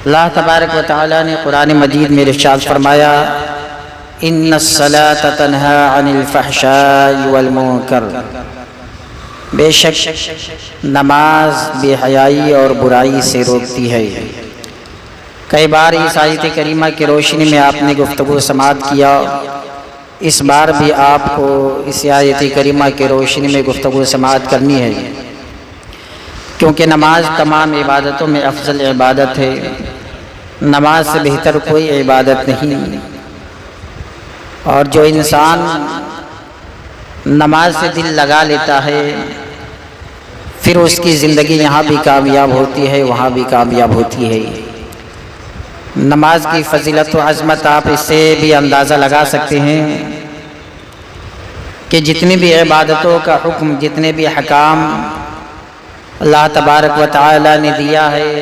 اللہ تبارک و تعالیٰ نے قرآن مجید میں ارشاد فرمایا ان الصلاۃ تنہی عن الفحشاء والمنکر، بے شک نماز بے حیائی اور برائی سے روکتی ہے۔ کئی بار اس آیت کریمہ کی روشنی میں آپ نے گفتگو سماعت کیا، اس بار بھی آپ کو اس آیت کریمہ کی روشنی میں گفتگو سماعت کرنی ہے، کیونکہ نماز تمام عبادتوں میں افضل عبادت ہے۔ نماز سے بہتر کوئی عبادت نہیں، اور جو انسان نماز سے دل لگا لیتا ہے پھر اس کی زندگی یہاں بھی کامیاب ہوتی ہے، وہاں بھی کامیاب ہوتی ہے۔ نماز کی فضیلت و عظمت آپ اس سے بھی اندازہ لگا سکتے ہیں کہ جتنی بھی عبادتوں کا حکم، جتنے بھی احکام اللہ تبارک و تعالی نے دیا ہے،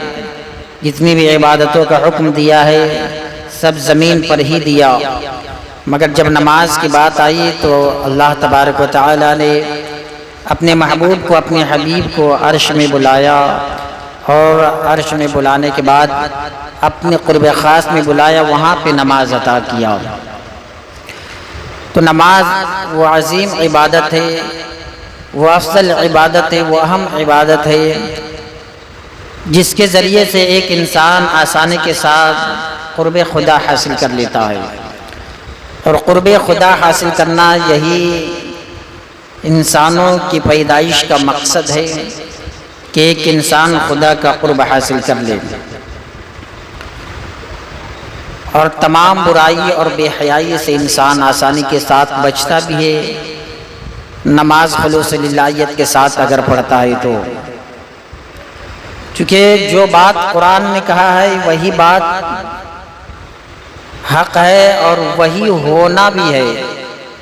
جتنی بھی عبادتوں کا حکم دیا ہے، سب زمین پر ہی دیا، مگر جب نماز کی بات آئی تو اللہ تبارک و تعالی نے اپنے محبوب کو، اپنے حبیب کو عرش میں بلایا، اور عرش میں بلانے کے بعد اپنے قرب خاص میں بلایا، وہاں پہ نماز عطا کیا۔ تو نماز وہ عظیم عبادت ہے، وہ افضل عبادت ہے، وہ اہم عبادت ہے، جس کے ذریعے سے ایک انسان آسانی کے ساتھ قرب خدا حاصل کر لیتا ہے، اور قرب خدا حاصل کرنا یہی انسانوں کی پیدائش کا مقصد ہے کہ ایک انسان خدا کا قرب حاصل کر لے، اور تمام برائی اور بے حیائی سے انسان آسانی کے ساتھ بچتا بھی ہے، نماز خلوص للہیت کے ساتھ اگر پڑھتا ہے تو۔ چونکہ جو بات قرآن نے کہا ہے وہی بات حق ہے اور وہی ہونا بھی ہے۔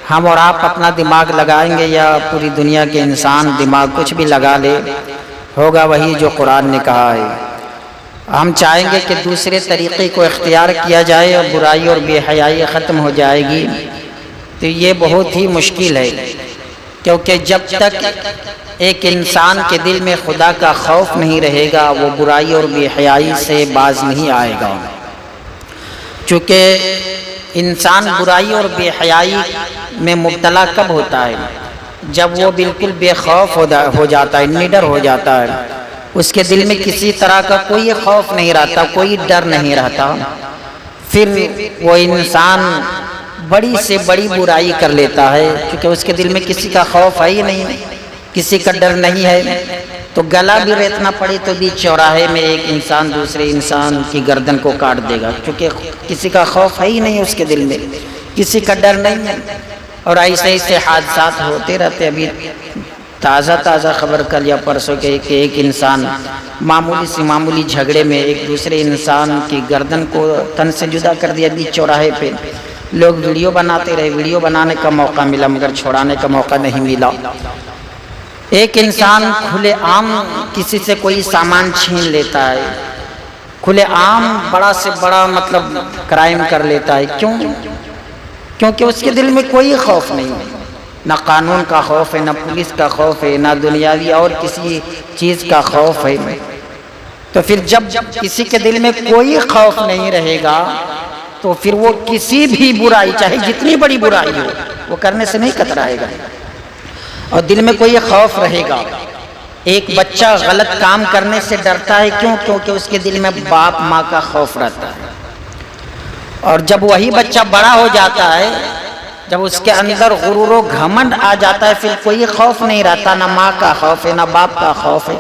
ہم اور آپ اپنا دماغ لگائیں گے یا پوری دنیا کے انسان دماغ کچھ بھی لگا لے، ہوگا وہی جو قرآن نے کہا ہے۔ ہم چاہیں گے کہ دوسرے طریقے کو اختیار کیا جائے اور برائی اور بے حیائی ختم ہو جائے گی، تو یہ بہت ہی مشکل ہے، کیونکہ جب تک ایک انسان کے دل میں خدا کا خوف نہیں رہے گا وہ برائی اور بے حیائی سے باز نہیں آئے گا۔ چونکہ انسان برائی اور بے حیائی میں مبتلا کب ہوتا ہے؟ جب وہ بالکل بے خوف ہو جاتا ہے، نڈر ہو جاتا ہے، اس کے دل میں کسی طرح کا کوئی خوف نہیں رہتا، کوئی ڈر نہیں رہتا، پھر وہ انسان بڑی سے بڑی برائی کر لیتا ہے، کیونکہ اس کے دل میں کسی کا خوف ہے ہی نہیں، کسی کا ڈر نہیں ہے۔ تو گلا بھی ریتنا پڑے تو بھی چوراہے میں ایک انسان دوسرے انسان کی گردن کو کاٹ دے گا، کیونکہ کسی کا خوف ہے ہی نہیں اس کے دل میں، کسی کا ڈر نہیں ہے۔ اور ایسے ایسے حادثات ہوتے رہتے۔ ابھی تازہ خبر کل یا پرسوں کے کہ ایک انسان معمولی جھگڑے میں ایک دوسرے انسان کی گردن کو تن سے جدا کر دیا بیچ چوراہے پہ۔ لوگ ویڈیو بناتے رہے، ویڈیو بنانے کا موقع ملا مگر چھوڑانے کا موقع نہیں ملا۔ ایک انسان کھلے عام کسی سے کوئی سامان چھین لیتا ہے، کھلے عام بڑا سے بڑا مطلب کرائم کر لیتا ہے، کیوں؟ کیونکہ اس کے دل میں کوئی خوف نہیں ہے، نہ قانون کا خوف ہے، نہ پولیس کا خوف ہے، نہ دنیاوی اور کسی چیز کا خوف ہے۔ تو پھر جب کسی کے دل میں کوئی خوف نہیں رہے گا تو پھر وہ کسی بھی برائی، چاہے جتنی بڑی برائی ہو، وہ کرنے سے نہیں کترائے گا، اور دل میں کوئی خوف رہے گا۔ ایک بچہ غلط کام کرنے سے ڈرتا ہے، کیوں؟ کیونکہ اس کے دل میں باپ ماں کا خوف رہتا ہے، اور جب وہی بچہ بڑا ہو جاتا ہے، جب اس کے اندر غرور و گھمنڈ آ جاتا ہے، پھر کوئی خوف نہیں رہتا، نہ ماں کا خوف ہے، نہ باپ کا خوف ہے۔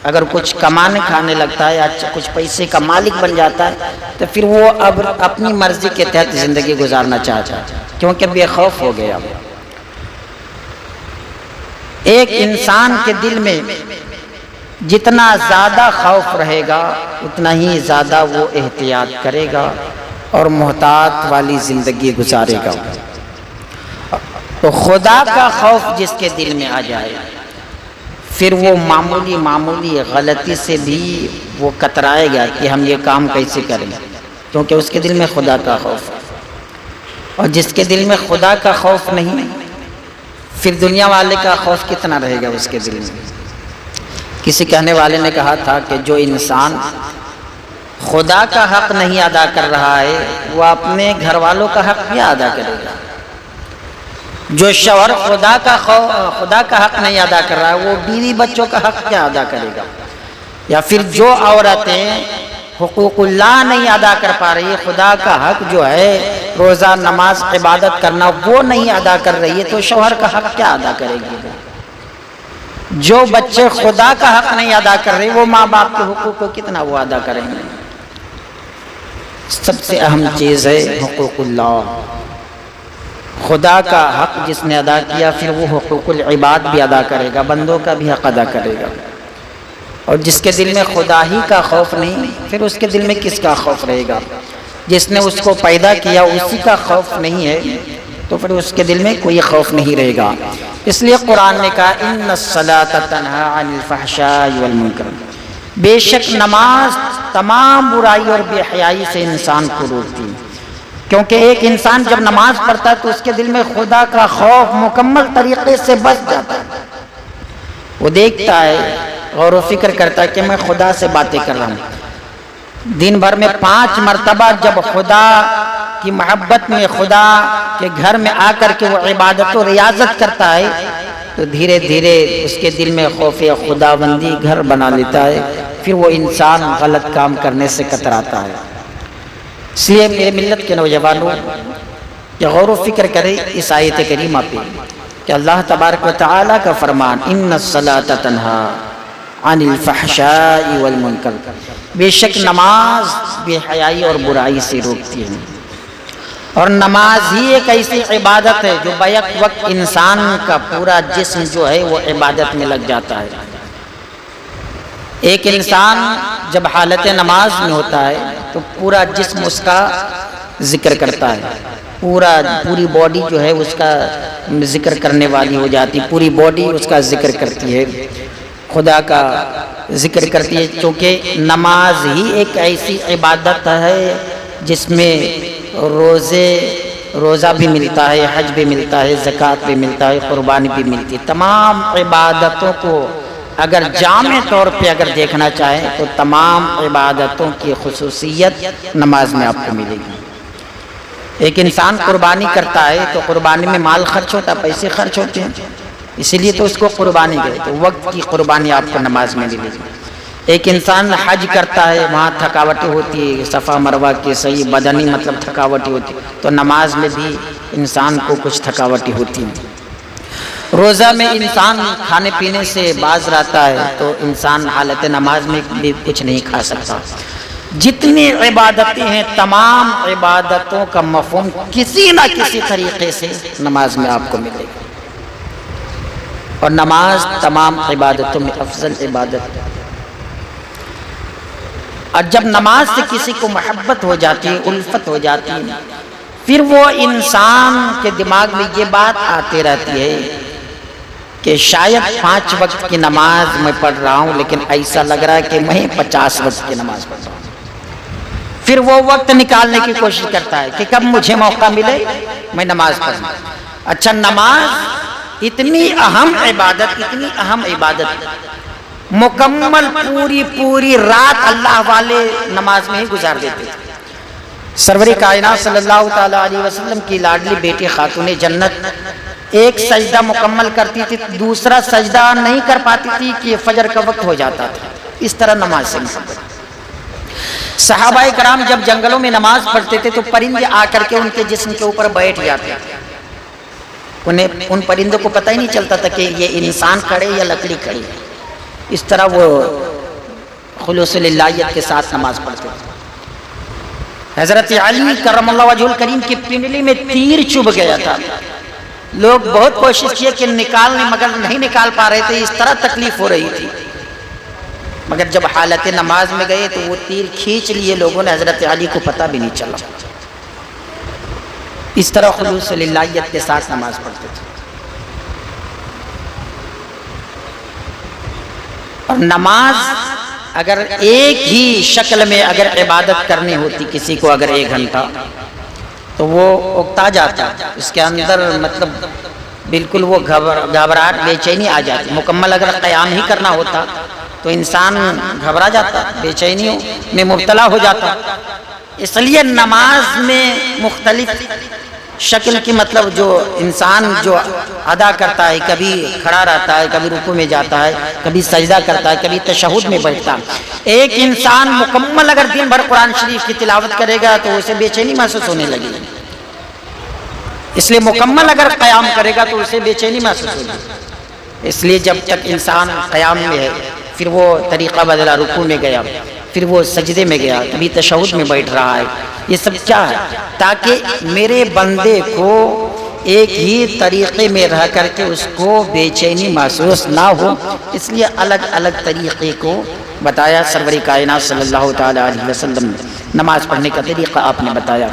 اگر کچھ کمانے کھانے لگتا ہے، اچھا کچھ پیسے کا مالک بن جاتا ہے، تو پھر وہ اب اپنی مرضی کے تحت زندگی گزارنا چاہتا ہے، کیونکہ بے خوف ہو گیا۔ ایک انسان کے دل میں جتنا زیادہ خوف رہے گا اتنا ہی زیادہ وہ احتیاط کرے گا اور محتاط والی زندگی گزارے گا۔ تو خدا کا خوف جس کے دل میں آ جائے پھر وہ معمولی غلطی سے بھی وہ کترائے گا کہ ہم یہ کام کیسے کریں، کیونکہ اس کے دل میں خدا کا خوف ہے۔ اور جس کے دل میں خدا کا خوف نہیں، پھر دنیا والے کا خوف کتنا رہے گا اس کے دل میں۔ کسی کہنے والے نے کہا تھا کہ جو انسان خدا کا حق نہیں ادا کر رہا ہے، وہ اپنے گھر والوں کا حق کیا ادا کرے گا؟ جو شوہر خدا کا حق نہیں ادا کر رہا ہے، وہ بیوی بچوں کا حق کیا ادا کرے گا؟ یا پھر جو عورتیں حقوق اللہ نہیں ادا کر پا رہی ہے، خدا کا حق جو ہے روزہ نماز عبادت کرنا وہ نہیں ادا کر رہی ہے، تو شوہر کا حق کیا ادا کرے گی؟ جو بچے خدا کا حق نہیں ادا کر رہے، وہ ماں باپ کے حقوق کو کتنا وہ ادا کریں گے؟ سب سے اہم چیز ہے حقوق اللہ، خدا کا حق جس نے ادا کیا پھر وہ حقوق العباد بھی ادا کرے گا، بندوں کا بھی حق ادا کرے گا۔ اور جس کے دل میں خدا ہی کا خوف نہیں، پھر اس کے دل میں کس کا خوف رہے گا؟ جس نے اس کو پیدا کیا اسی کا خوف نہیں ہے تو پھر اس کے دل میں کوئی خوف نہیں رہے گا۔ اس لیے قرآن نے کہا ان الصلاۃ تنہی عن الفحشاء والمنکر، بے شک نماز تمام برائی اور بے حیائی سے انسان کو روکتی ہے۔ کیونکہ ایک انسان جب نماز پڑھتا ہے تو اس کے دل میں خدا کا خوف مکمل طریقے سے بس جاتا ہے۔ وہ دیکھتا ہے، غور و فکر کرتا ہے کہ میں خدا سے باتیں کر رہا ہوں۔ دن بھر میں 5 مرتبہ جب خدا کی محبت میں، خدا کے گھر میں آ کر کے وہ عبادت و ریاضت کرتا ہے تو دھیرے دھیرے اس کے دل میں خوف خداوندی گھر بنا لیتا ہے، پھر وہ انسان غلط کام کرنے سے کتراتا ہے۔ اس لیے میرے ملت کے نوجوانوں یہ غور و فکر کریں اس آیت کریمہ پہ کہ اللہ تبارک و تعالیٰ کا فرمان ان الصلاۃ تنہی عن الفحشاء والمنکر، بے شک نماز بے حیائی اور برائی سے روکتی ہے۔ اور نماز ہی ایک ایسی عبادت ہے جو بیک وقت انسان کا پورا جسم جو ہے وہ عبادت میں لگ جاتا ہے۔ ایک انسان جب حالت نماز میں ہوتا ہے تو پورا جسم اس کا ذکر کرتا ہے، پوری باڈی جو ہے اس کا ذکر کرنے والی ہو جاتی، پوری باڈی اس کا ذکر کرتی ہے، خدا کا ذکر کرتی ہے، چونکہ نماز ہی ایک ایسی عبادت ہے جس میں روزہ بھی ملتا ہے، حج بھی ملتا ہے، زکوٰۃ بھی ملتا ہے، قربانی بھی ملتی ہے۔ تمام عبادتوں کو اگر جامع طور پہ اگر دیکھنا چاہیں تو تمام عبادتوں کی خصوصیت نماز میں آپ کو ملے گی۔ ایک انسان قربانی کرتا ہے تو قربانی میں مال خرچ ہوتا ہے، پیسے خرچ ہوتے ہیں، اسی لیے تو اس کو قربانی کہتے ہیں، تو وقت کی قربانی آپ کو نماز میں ملے گی۔ ایک انسان حج کرتا ہے، وہاں تھکاوٹیں ہوتی ہے، صفا مروہ کی صحیح بدنی مطلب تھکاوٹیں ہوتی ہے، تو نماز میں بھی انسان کو کچھ تھکاوٹیں ہوتی ہیں۔ روزہ میں انسان کھانے پینے سے باز رہتا ہے تو انسان حالت نماز میں بھی کچھ نہیں کھا سکتا۔ جتنی عبادتیں ہیں تمام عبادتوں کا مفہوم کسی نہ کسی طریقے سے نماز میں آپ کو ملے گا، اور نماز تمام عبادتوں میں افضل عبادت ہے۔ اور جب نماز سے کسی کو محبت ہو جاتی ہے، الفت ہو جاتی ہے، پھر وہ انسان کے دماغ میں یہ بات آتی رہتی ہے کہ شاید 5 وقت کی نماز میں پڑھ رہا ہوں لیکن ایسا لگ رہا ہے کہ میں 50 وقت کی نماز پڑھ رہا ہوں۔ پھر وہ وقت نکالنے کی کوشش کرتا ہے کہ کب مجھے موقع ملے میں نماز پڑھوں۔ اچھا، نماز اتنی اہم عبادت مکمل پوری رات اللہ والے نماز میں ہی گزار دیتے تھے۔ سرور کائنات صلی اللہ تعالیٰ علیہ وسلم کی لاڈلی بیٹی خاتون جنت ایک سجدہ مکمل کرتی تھی، دوسرا سجدہ نہیں کر پاتی تھی کہ فجر کا وقت ہو جاتا تھا۔ اس طرح نماز سے محبت۔ صحابہ کرام جب جنگلوں میں نماز پڑھتے تھے تو پرندے آ کر کے ان کے جسم کے اوپر بیٹھ جاتے تھے، ان پرندوں کو پتہ ہی نہیں چلتا تھا کہ یہ انسان کھڑے یا لکڑی کھڑی ہے۔ اس طرح وہ خلوص للہیت کے ساتھ نماز پڑھتے تھے۔ حضرت علی کرم اللہ وجہ الکریم کی پنڈلی میں تیر چبھ گیا تھا، لوگ بہت کوشش کیے کہ نکالنے مگر نہیں نکال پا رہے تھے، اس طرح تکلیف ہو رہی تھی، مگر جب حالت نماز میں گئے تو وہ تیر کھینچ لیے لوگوں نے، حضرت علی کو پتہ بھی نہیں چلا۔ اس طرح خلوص للہیت کے ساتھ نماز پڑھتے تھے۔ اور نماز اگر ایک ہی شکل میں اگر عبادت کرنی ہوتی کسی کو اگر 1 گھنٹہ تو وہ اکتا جاتا، اس کے اندر مطلب بالکل وہ گھبراہٹ بے چینی آ جاتی۔ مکمل اگر قیام ہی کرنا ہوتا تو انسان گھبرا جاتا، بے چینی میں مبتلا ہو جاتا۔ اس لیے نماز میں مختلف شکل کی مطلب جو انسان جو ادا کرتا ہے، کبھی کھڑا رہتا ہے، کبھی رکوع میں جاتا ہے، کبھی سجدہ کرتا ہے، کبھی تشہد میں بیٹھتا ہے۔ ایک انسان مکمل اگر دن بھر قرآن شریف کی تلاوت کرے گا تو اسے بے چینی محسوس ہونے لگے گی، اس لیے مکمل اگر قیام کرے گا تو اسے بے چینی محسوس ہوگی۔ اس لیے جب تک انسان قیام میں ہے، پھر وہ طریقہ بدلا، رکوع میں گیا، پھر وہ سجدے میں گیا، کبھی تشہد میں بیٹھ رہا ہے، یہ سب کیا ہے؟ تاکہ میرے بندے کو ایک ہی طریقے میں رہ کر کے اس کو بے چینی محسوس نہ ہو، اس لیے الگ الگ طریقے کو بتایا سرور کائنات صلی اللہ تعالی علیہ وسلم نے۔ نماز پڑھنے کا طریقہ آپ نے بتایا،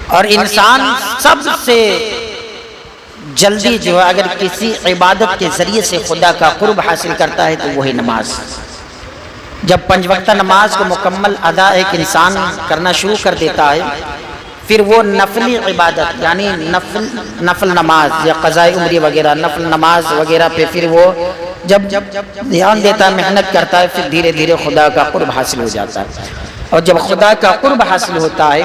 اور انسان سب سے جلدی جو ہے اگر کسی عبادت کے ذریعے سے خدا کا قرب حاصل کرتا ہے تو وہی نماز۔ جب 5 وقتہ نماز کو مکمل ادا ایک انسان کرنا شروع کر دیتا ہے، پھر وہ نفلی عبادت یعنی نفل نماز یا قضاء عمری وغیرہ نفل نماز وغیرہ پہ پھر وہ جب دھیان دیتا ہے، محنت کرتا ہے، پھر دھیرے دھیرے خدا کا قرب حاصل ہو جاتا ہے۔ اور جب خدا کا قرب حاصل ہوتا ہے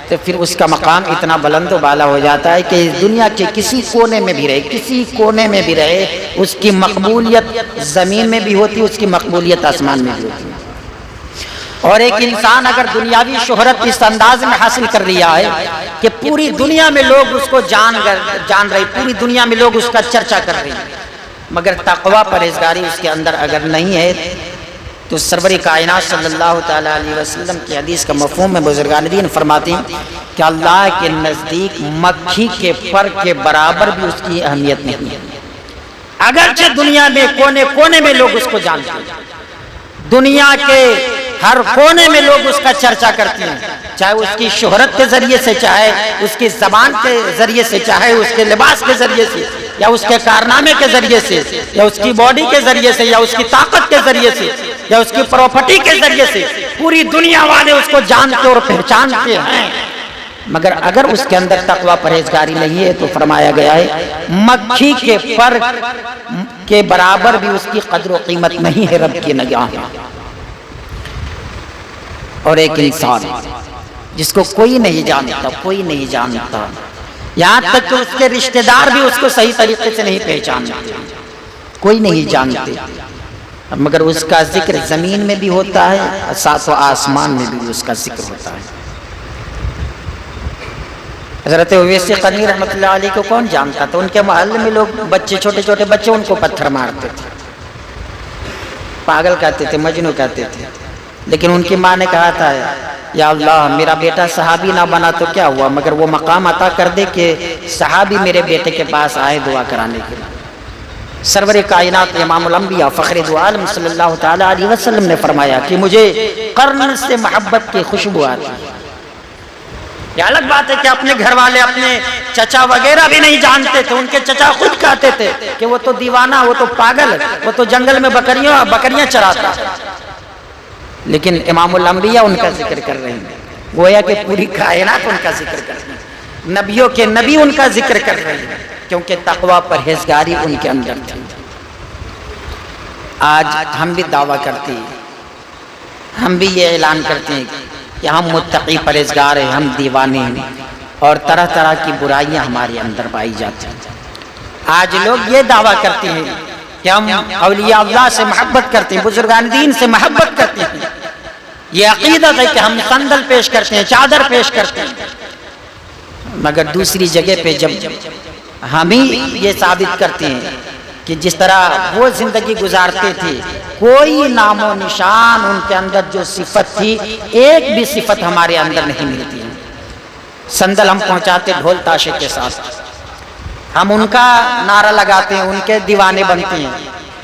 تو پھر اس کا مقام اتنا بلند و بالا ہو جاتا ہے کہ دنیا کے کسی کونے میں بھی رہے، کسی کونے میں بھی رہے، اس کی مقبولیت زمین میں بھی ہوتی، اس کی مقبولیت آسمان میں بھی ہوتی۔ اور ایک انسان اگر دنیاوی شہرت اس انداز میں حاصل کر لیا ہے کہ پوری دنیا میں لوگ اس کو جان رہے، پوری دنیا میں لوگ اس کا چرچا کر رہے ہیں، مگر تقوی پرہیزگاری اس کے اندر اگر نہیں ہے تو سرور کائنات صلی اللہ تعالیٰ علیہ وسلم کی حدیث کا مفہوم میں بزرگان دین فرماتے ہیں کہ اللہ کے نزدیک مکھی کے پر کے برابر بھی اس کی اہمیت نہیں ہے، اگرچہ دنیا میں کونے کونے میں لوگ اس کو جانتے ہیں، دنیا کے ہر کونے میں لوگ اس کا چرچا کرتے ہیں، چاہے اس کی شہرت کے ذریعے سے، چاہے اس کی زبان کے ذریعے سے، چاہے اس کے لباس کے ذریعے سے، یا اس کے کارنامے کے ذریعے سے، یا اس کی باڈی کے ذریعے سے، یا اس کی طاقت کے ذریعے سے، یا اس کی پراپرٹی کے ذریعے سے، پوری دنیا والے اس کو جانتے اور پہچانتے ہیں، مگر اگر اس کے اندر تقوی پرہیزگاری نہیں ہے تو فرمایا گیا ہے مکھی کے پر کے برابر بھی اس کی قدر و قیمت نہیں ہے رب کی نگاہ میں۔ اور ایک انسان جس کو کوئی نہیں جانتا، کوئی نہیں جانتا، یہاں تک کہ اس کے رشتہ دار بھی اس کو صحیح طریقے سے نہیں پہچانتے، کوئی نہیں جانتے، مگر اس کا ذکر زمین میں بھی ہوتا ہے، ساتھ و آسمان میں بھی اس کا ذکر ہوتا ہے۔ حضرت اویس قرنی رحمۃ اللہ علیہ کو کون جانتا تھا؟ ان کے محلے میں لوگ بچے، چھوٹے چھوٹے بچے ان کو پتھر مارتے تھے، پاگل کہتے تھے، مجنون کہتے تھے، لیکن ان کی ماں نے کہا تھا یا اللہ میرا بیٹا صحابی نہ بنا تو کیا ہوا، مگر وہ مقام عطا کر دے کہ صحابی میرے بیٹے کے پاس آئے دعا کرانے کے لیے۔ سرور کائنات امام الانبیاء فخر دو عالم صلی اللہ تعالی علیہ وسلم نے فرمایا کہ مجھے قرن سے محبت کی خوشبو آتی ہے۔ یہ الگ بات ہے کہ اپنے گھر والے اپنے چچا وغیرہ بھی نہیں جانتے تھے، ان کے چچا خود کہتے تھے کہ وہ تو دیوانہ، وہ تو پاگل ہے، وہ تو جنگل میں بکریاں چراتا، لیکن امام الانبیاء ان کا ذکر کر رہے ہیں، گویا کہ پوری کائنات ان کا ذکر کر رہے ہیں، نبیوں کے نبی ان کا ذکر کر رہے ہیں، کیونکہ تقوی پرہیزگاری ان کے اندر تھی۔ آج ہم بھی دعویٰ کرتے ہیں، ہم بھی یہ اعلان کرتے ہیں کہ ہم متقی پرہیزگار ہیں، ہم دیوانے ہیں، اور طرح طرح کی برائیاں ہمارے اندر پائی جاتی ہیں۔ آج لوگ یہ دعویٰ کرتے ہیں کہ ہم اولیاء اللہ سے محبت کرتے ہیں، بزرگان دین سے محبت کرتے ہیں، یہ عقیدت ہے کہ ہم صندل پیش کرتے ہیں، چادر پیش کرتے ہیں، مگر دوسری جگہ پہ جب ہم ہی یہ ثابت کرتے ہیں کہ جس طرح وہ زندگی گزارتے تھے، کوئی نام و نشان ان کے اندر جو صفت تھی، ایک بھی صفت ہمارے اندر نہیں ملتی ہے۔ صندل ہم پہنچاتے ڈھول تاشے کے ساتھ، ہم ان کا نعرہ لگاتے ہیں، ان کے دیوانے بنتے ہیں،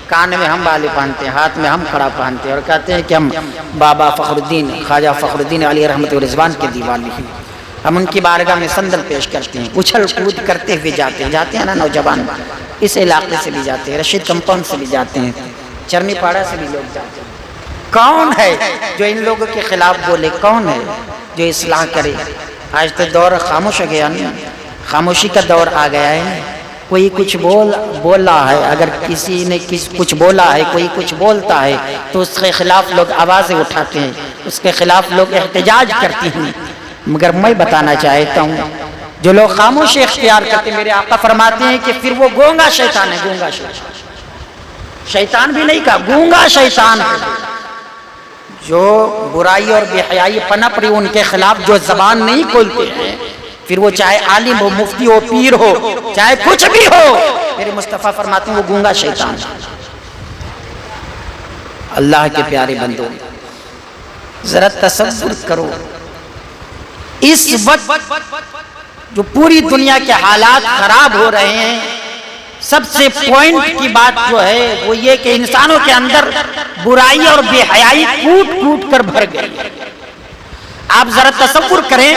کان میں ہم بالے پہنتے ہیں، ہاتھ میں ہم کھڑا پہنتے ہیں، اور کہتے ہیں کہ ہم بابا فخر الدین خواجہ فخر الدین علیہ رحمت و رضوان کے دیوانے ہیں۔ ہم ان کی بارگاہ میں صندل پیش کرتے ہیں، اچھل کود کرتے ہوئے جاتے ہیں نا نوجوان، اس علاقے سے بھی جاتے ہیں، رشید کمپاؤنڈ سے بھی جاتے ہیں، چرمی پاڑا سے بھی لوگ جاتے ہیں۔ کون ہے جو ان لوگوں کے خلاف بولے؟ کون ہے جو اصلاح کرے؟ آج تو دور خاموش ہو گیا، نہیں خاموشی کا دور آ گیا ہے، کوئی کچھ بول رہا ہے، اگر کسی نے کچھ بولا ہے، کوئی کچھ بولتا ہے تو اس کے خلاف لوگ آوازیں اٹھاتے ہیں، اس کے خلاف لوگ احتجاج کرتے ہیں۔ مگر میں بتانا چاہتا ہوں جو لوگ خاموشی اختیار کرتے ہیں، میرے آقا فرماتے ہیں کہ پھر وہ گونگا شیطان ہے، گونگا شیطان، شیطان بھی نہیں کہا، گونگا شیطان ہے۔ جو برائی اور بے حیائی پنپ رہی ان کے خلاف جو زبان نہیں کھولتے ہیں، پھر وہ چاہے عالم ہو، مفتی ہو، پیر ہو، چاہے کچھ بھی ہو، میرے مصطفیٰ فرماتے ہیں وہ گونگا شیطان ہے۔ اللہ کے پیارے بندوں، ذرا تصور کرو، اس وقت جو پوری دنیا کے حالات خراب ہو رہے ہیں، سب سے پوائنٹ کی بات جو ہے وہ یہ کہ انسانوں کے اندر برائی اور بے حیائی کوٹ کوٹ کر بھر گئی۔ آپ ذرا تصور کریں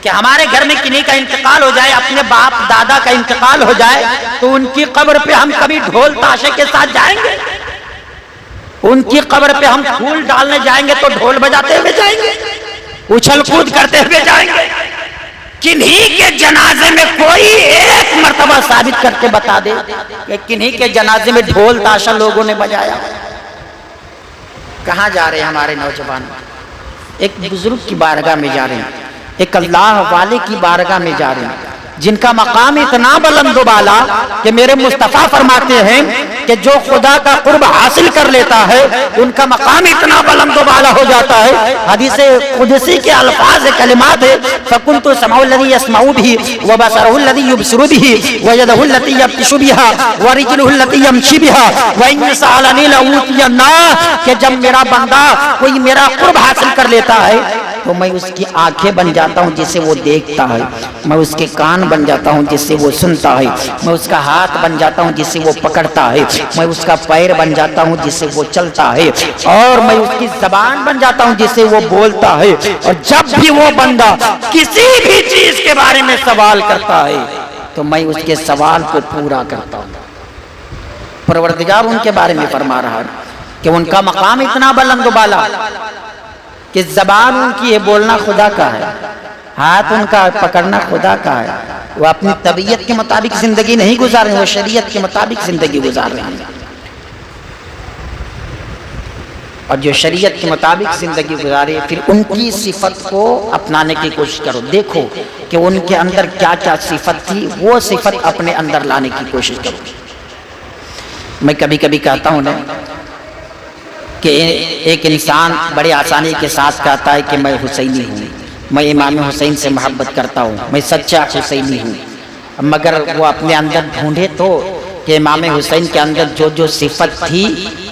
کہ ہمارے گھر میں کنہیں کا انتقال ہو جائے، اپنے باپ دادا کا انتقال ہو جائے، تو ان کی قبر پہ ہم کبھی ڈھول تاشے کے ساتھ جائیں گے؟ ان کی قبر پہ ہم پھول ڈالنے جائیں گے تو ڈھول بجاتے ہوئے جائیں گے، اچھل کود کرتے ہوئے جائیں گے؟ کنہیں کے جنازے میں کوئی ایک مرتبہ ثابت کر کے بتا دے کہ کنہیں کے جنازے میں ڈھول تاشا لوگوں نے بجایا؟ کہاں جا رہے ہیں ہمارے نوجوان؟ ایک بزرگ کی بارگاہ میں جا رہے ہیں، ایک اللہ والے کی بارگاہ میں جا رہے ہیں، جن کا مقام اتنا بلند و بالا کہ میرے مصطفیٰ فرماتے ہیں کہ جو خدا کا قرب حاصل کر لیتا ہے ان کا مقام اتنا بلند و بالا ہو جاتا ہے۔ حدیث قدسی کے الفاظ کلمات ہے، فَكُنْتُ سَمْعُهُ الَّذِي يَسْمَعُ بِهِ وَبَصَرُهُ الَّذِي يُبْصِرُ بِهِ وَيَدُهُ الَّتِي يَبْطِشُ بِهَا وَرِجْلُهُ الَّتِي يَمْشِي بِهَا وَإِنْ سَأَلَنِي لَأُوتِيَنَّهُ، کہ جب میرا بندہ کوئی میرا قرب حاصل کر لیتا ہے تو میں اس کی آنکھیں بن جاتا ہوں جس سے وہ دیکھتا ہے، میں اس کے کان بن جاتا ہوں جس سے وہ سنتا ہے، میں اس کا ہاتھ بن جاتا ہوں جس سے وہ پکڑتا ہے، میں اس کا پیر بن جاتا ہوں جس سے وہ چلتا ہے، اور میں اس کی زبان بن جاتا ہوں جس سے وہ بولتا ہے۔ اور جب بھی وہ بندہ کسی بھی چیز کے بارے میں سوال کرتا ہے تو میں اس کے سوال کو پورا کرتا ہوں۔ پروردگار ان کے بارے میں فرما رہا ہے کہ ان کا مقام اتنا بلند و بالا کہ زبان ان کی ہے بولنا خدا کا ہے، ہاتھ ان کا پکڑنا خدا کا ہے، وہ اپنی طبیعت کے مطابق زندگی نہیں گزار رہے ہیں، وہ شریعت کے مطابق زندگی گزار رہے ہیں۔ اور جو شریعت کے مطابق زندگی گزارے پھر ان کی صفت کو اپنانے کی کوشش کرو، دیکھو کہ ان کے اندر کیا کیا صفت تھی، وہ صفت اپنے اندر لانے کی کوشش کرو۔ میں کبھی کبھی کہتا ہوں نا کہ ایک انسان بڑے آسانی کے ساتھ کہتا ہے کہ میں حسینی ہوں، میں امام حسین سے محبت کرتا ہوں، میں سچا حسینی ہوں، مگر وہ اپنے اندر ڈھونڈے تو کہ امام حسین کے اندر جو جو صفت تھی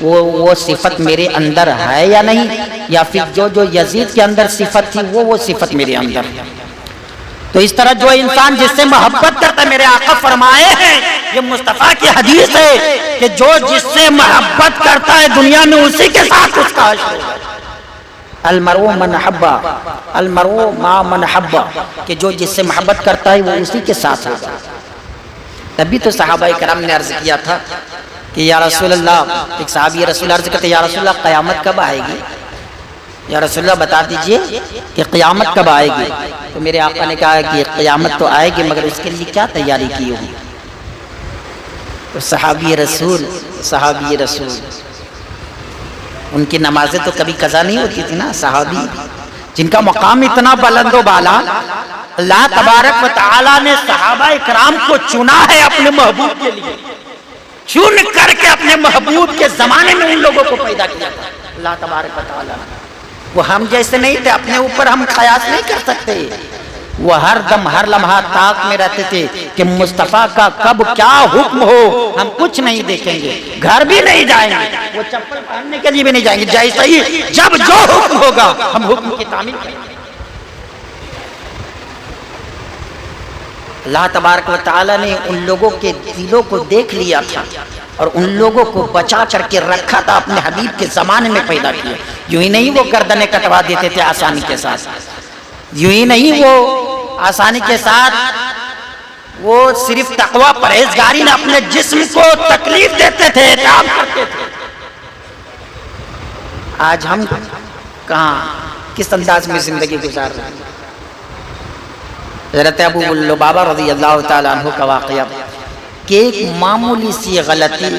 وہ صفت میرے اندر ہے یا نہیں، یا پھر جو جو یزید کے اندر صفت تھی وہ صفت میرے اندر۔ تو اس طرح جو انسان جس سے محبت کرتا ہے، میرے آقا فرمائے ہیں، یہ مصطفیٰ کی حدیث ہے کہ جو جس سے محبت کرتا ہے دنیا میں اسی کے ساتھ اس کا عشق ہوگا۔ المرء من حبا، المرء مع من حبا، کہ جو جس سے محبت کرتا ہے وہ اسی کے ساتھ ہوگا۔ تبھی تو صحابہ کرام نے عرض کیا تھا کہ یا رسول اللہ، ایک صحابی رسول عرض کرتے یا رسول اللہ قیامت کب آئے گی؟ یا رسول اللہ بتا دیجئے کہ قیامت کب آئے گی؟ تو میرے آقا نے کہا کہ قیامت تو آئے گی مگر اس کے لیے کیا تیاری کی ہوگی؟ تو صحابی رسول ان کی نمازیں تو کبھی قضا نہیں ہوتی تھی نا، صحابی جن کا مقام اتنا بلند و بالا، اللہ تبارک و تعالی نے صحابہ اکرام کو چنا ہے اپنے محبوب کے لیے، چن کر کے اپنے محبوب کے زمانے میں ان لوگوں کو پیدا کیا تھا اللہ تبارک و تعالی۔ وہ ہم جیسے نہیں تھے، اپنے اوپر ہم قیاس نہیں کر سکتے، وہ ہر دم ہر لمحہ طاق میں رہتے تھے کہ مصطفیٰ کا کب کیا حکم ہو ہم کچھ نہیں دیکھیں گے، گھر بھی نہیں جائیں گے، وہ چپل پہننے کے لیے بھی نہیں جائیں گے، جیسا ہی جب جو حکم ہوگا ہم حکم کی تعمیل کریں گے۔ اللہ تبارک و تعالی نے ان لوگوں کے دلوں کو دیکھ لیا تھا اور ان لوگوں کو بچا کر کے رکھا تھا، اپنے حبیب کے زمانے میں پیدا کیا۔ یوں ہی نہیں وہ گردنیں کٹوا دیتے تھے آسانی کے ساتھ، یوں ہی نہیں وہ آسانی کے ساتھ، وہ صرف تقوی پرہیزگاری میں اپنے جسم کو تکلیف دیتے تھے، اعتاب کرتے تھے۔ آج ہم کہاں کس انداز میں زندگی گزار رہے ہیں؟ حضرت ابو لبابہ رضی اللہ تعالیٰ عنہ کا واقعہ کہ ایک معمولی سی غلطی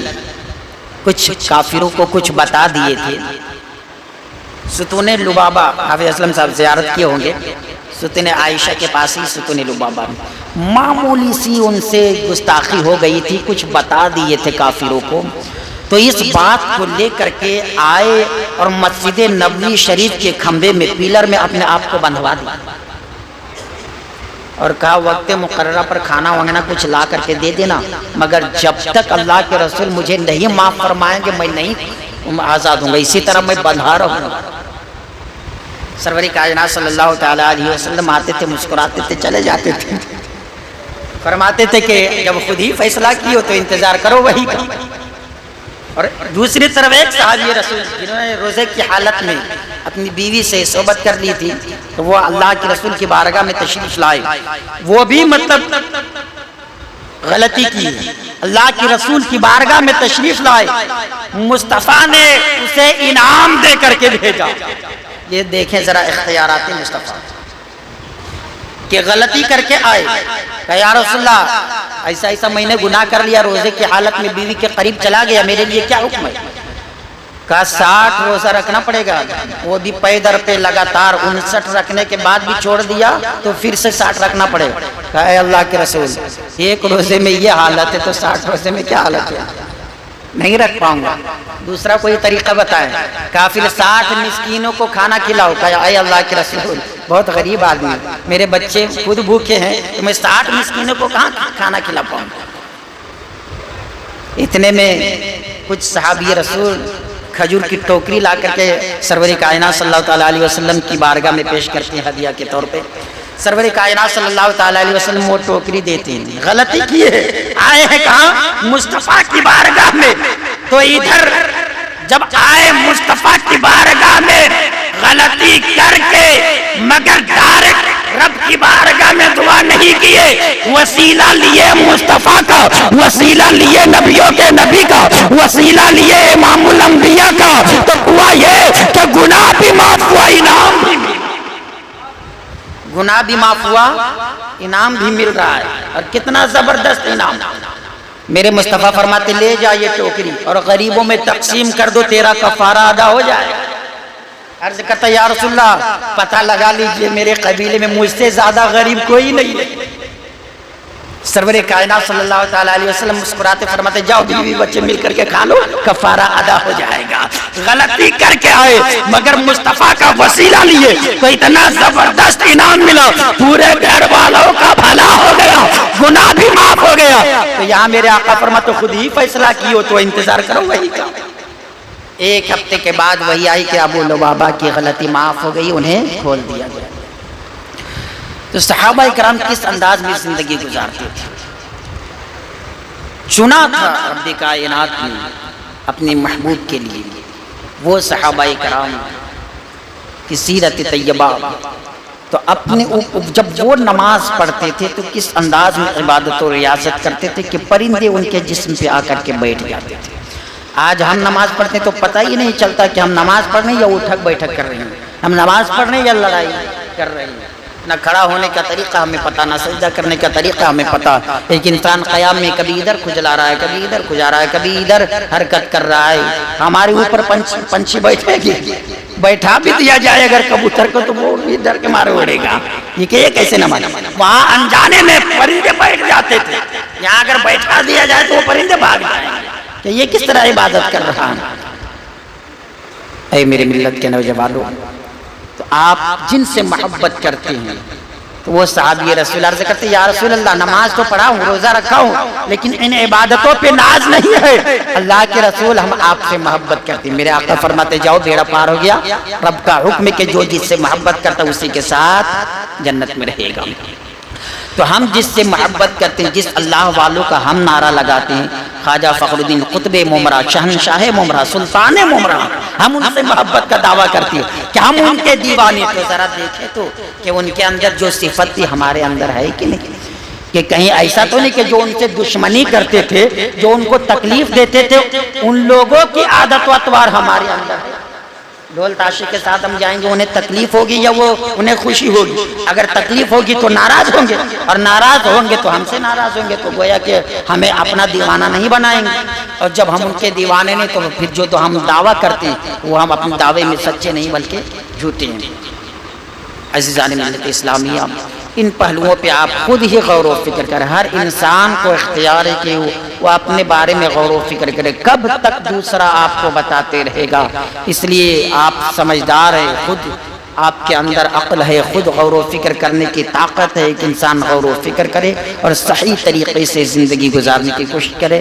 کچھ کافروں کو کچھ بتا دیے تھے. ستون لبابہ، حافظ اسلم صاحب زیارت کیے ہوں گے، ستون عائشہ کے پاس ہی ستون لبابہ، معمولی سی ان سے گستاخی ہو گئی تھی، کچھ بتا دیے تھے کافروں کو. تو اس بات کو لے کر کے آئے اور مسجد نبوی شریف کے کھمبے میں پیلر میں اپنے آپ کو بندھوا دیا اور کہا وقت مقررہ پر کھانا وغیرہ کچھ لا کر کے دے دینا، مگر جب تک اللہ کے رسول مجھے نہیں معاف فرمائیں گے میں نہیں آزاد ہوں گا، اسی طرح میں بندھا رہوں گا. سرور کائنات صلی اللہ تعالیٰ علیہ وسلم آتے تھے، مسکراتے تھے، چلے جاتے تھے، فرماتے تھے کہ جب خود ہی فیصلہ کی ہو تو انتظار کرو وہی کا. اور دوسری طرف ایک صحابی رسول جنہوں نے روزے کی حالت میں اپنی بیوی سے صحبت کر لی تھی، تو وہ اللہ کے رسول کی بارگاہ میں تشریف لائے، وہ بھی مطلب غلطی کی، اللہ کے رسول کی بارگاہ میں تشریف لائے، مصطفیٰ نے اسے انعام دے کر کے بھیجا. یہ دیکھیں ذرا اختیارات مصطفیٰ کہ غلطی کر کے آئے، کہ یا رسول اللہ ایسا ایسا میں نے گناہ کر لیا، روزے کی حالت میں بیوی کے قریب چلا گیا، میرے لیے کیا حکم ہے؟ کہا 60 روزہ رکھنا پڑے گا. وہ بھی پے در پہ لگاتار 59 رکھنے کے بعد بھی چھوڑ دیا تو پھر سے 60 رکھنا پڑے گا. کہا اے اللہ کے رسول، ایک روزے میں یہ حالت ہے تو 60 روزے میں کیا حالت ہے؟ نہیں رکھ پاؤں گا، دوسرا کوئی طریقہ بتائیں. کہا پھر 60 مسکینوں کو کھانا کھلاؤ. کہا اے اللہ کے رسول بہت غریب آدمی، میرے بچے خود بھوکے ہیں تو میں 60 مسکینوں کو کہاں کھانا کھلا پاؤں گا؟ اتنے میں کچھ صحابی رسول کھجور کی ٹوکری لا کر کے سرور کائنات صلی اللہ تعالیٰ علیہ وسلم کی بارگاہ میں پیش کرتے ہیں ہدیہ کے طور پہ. سرور کائنات صلی اللہ تعالیٰ علیہ وسلم وہ ٹوکری دیتے ہیں. غلطی کی ہے، آئے ہیں کہاں؟ مصطفیٰ کی بارگاہ میں. تو ادھر جب آئے مصطفیٰ کی بارگاہ میں غلطی کر کے، مگر ڈائریکٹ رب کی بارگاہ میں دعا نہیں کیے، وسیلہ لیے مصطفیٰ کا، وسیلہ لیے نبیوں کے نبی کا، وسیلہ لیے امام الانبیاء کا. تو ہوا یہ کہ گناہ بھی معاف ہوا، انعام بھی مل، گناہ بھی معاف ہوا، انعام بھی مل رہا ہے. اور کتنا زبردست انعام. میرے مصطفیٰ فرماتے لے جا یہ ٹوکری اور غریبوں میں تقسیم کر دو، تیرا کفارہ ادا ہو جائے. عرض کرتا یا رسول اللہ پتہ لگا لیجئے میرے قبیلے میں مجھ سے زیادہ غریب کوئی نہیں ہے. سرور کائنات صلی اللہ تعالیٰ علیہ وسلم مسکراتے فرماتے جاؤ بیوی بچے مل کر کے کھا لو، کفارہ ادا ہو جائے گا. غلطی کر کے آئے مگر مصطفیٰ کا وسیلہ لیے تو اتنا زبردست انعام ملا، پورے گھر والوں کا بھلا ہو گیا، گناہ بھی معاف ہو گیا. تو یہاں میرے آقا فرماتے خود ہی فیصلہ کی ہو تو انتظار کرو وہی کا. ایک ہفتے کے بعد وہی آئی کہ ابو لبابہ کی غلطی معاف ہو گئی، انہیں کھول دیا گیا. تو صحابہ کرام کس انداز میں زندگی گزارتے تھے. چنا تھا رب کائنات نے اپنے محبوب کے لیے وہ صحابہ کرام کی سیرت طیبہ. تو اپنے جب وہ نماز پڑھتے تھے تو کس انداز میں عبادت و ریاضت کرتے تھے کہ پرندے ان کے جسم پہ آ کر کے بیٹھ جاتے تھے. آج ہم نماز پڑھتے تو پتہ ہی نہیں چلتا کہ ہم نماز پڑھ رہے ہیں یا اٹھک بیٹھک کر رہے ہیں، ہم نماز پڑھ رہے ہیں یا لڑائی کر رہے ہیں. نہ کھڑا ہونے کا طریقہ ہمیں پتہ، نہ سجدہ کرنے کا طریقہ ہمیں پتہ. ایک انسان قیام میں کبھی ادھر کھجلا رہا ہے، کبھی ادھر کھجا رہا ہے، کبھی ادھر حرکت کر رہا ہے. ہمارے اوپر پنچھی بیٹھے گی، بیٹھا بھی دیا جائے اگر کبوتر کو تو وہ بھی ڈر کے مارے اڑے گا. یہ کہ یہ کیسے نماز؟ وہاں انجانے میں پرندے بیٹھ جاتے تھے، یہاں اگر بیٹھا دیا جائے تو وہ پرندے بھاگ جائیں گے. کہ یہ کس طرح عبادت کر رہا ہے؟ اے میرے ملت کے نوجوانوں، تو آپ جن سے محبت کرتے ہیں تو وہ صحابی رسول عرض کرتے یا رسول اللہ نماز تو پڑھا ہوں، روزہ رکھا ہوں، لیکن ان عبادتوں پہ ناز نہیں ہے. اللہ کے رسول ہم آپ سے محبت کرتے ہیں. میرے آقا فرماتے جاؤ بیڑا پار ہو گیا، رب کا حکم ہے کہ جو جس سے محبت کرتا اسی کے ساتھ جنت میں رہے گا. تو ہم جس سے محبت کرتے ہیں، جس اللہ والوں کا ہم نعرہ لگاتے ہیں، خواجہ فخر الدین قطب ممرا، شہنشاہ ممرا، سلطان ممرا، ہم ان سے محبت کا دعویٰ کرتے ہیں کہ ہم ان کے دیوانے. تو ذرا دیکھیں تو کہ ان کے اندر جو صفت تھی ہمارے اندر ہے کہ نہیں. کہ کہیں ایسا تو نہیں کہ جو ان سے دشمنی کرتے تھے، جو ان کو تکلیف دیتے تھے، ان لوگوں کی عادت و اطوار ہمارے اندر ہے. ڈھول تاشی کے ساتھ ہم جائیں گے، انہیں تکلیف ہوگی یا وہ انہیں خوشی ہوگی؟ اگر تکلیف ہوگی تو ناراض ہوں گے، اور ناراض ہوں گے تو ہم سے ناراض ہوں گے، تو گویا کہ ہمیں اپنا دیوانہ نہیں بنائیں گے، اور جب ہم ان کے دیوانے نہیں تو پھر جو تو ہم دعویٰ کرتے ہیں وہ ہم اپنے دعوے میں سچے نہیں بلکہ جھوٹے ہیں۔ عزیزان ملت اسلامیہ، ان پہلوؤں پہ آپ خود ہی غور و فکر کریں۔ ہر انسان کو اختیار ہے کہ وہ اپنے بارے میں غور و فکر کرے، کب تک دوسرا آپ کو بتاتے رہے گا؟ اس لیے آپ سمجھدار ہیں، خود آپ کے اندر عقل ہے، خود غور و فکر کرنے کی طاقت ہے، ایک انسان غور و فکر کرے اور صحیح طریقے سے زندگی گزارنے کی کوشش کرے۔